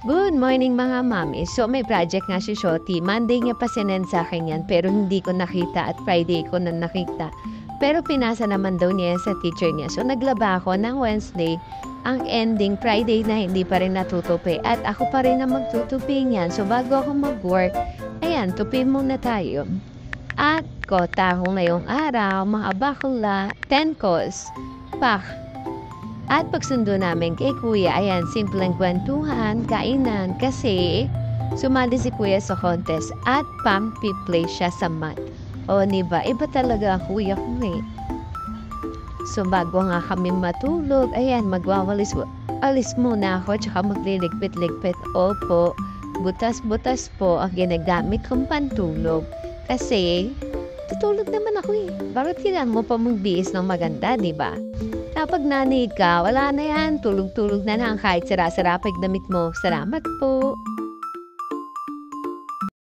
Good morning mga mami. So may project nga si Shoti. Monday niya pa sinend sa akin yan pero hindi ko nakita at Friday ko na nakita. Pero pinasa naman daw niya yan sa teacher niya. So naglaba ako ng Wednesday. Ang ending Friday na hindi pa rin natutupi. At ako pa rin na magtutupi niyan. So bago ako mag-work, ayan, tupi muna tayo. At kota ko ngayong araw, mga bakla, 10 course, pak. At pagsundo namin kay Kuya, ayan, simpleng kwentuhan, kainan, kasi sumali si Kuya sa contest at pampi-play siya sa mat. O, diba? Iba talaga ang Kuya ko eh. So, bago nga kami matulog, ayan, alis muna ako, tsaka magliligpit-ligpit. Opo, butas-butas po ang ginagamit kong pantulog. Kasi, tutulog naman ako eh. Bakit kailangan mo pa magbihis ng maganda, diba? Kapag nanay ka, wala na yan. Tulog-tulog na lang kahit sira-sira pag damit mo. Salamat po.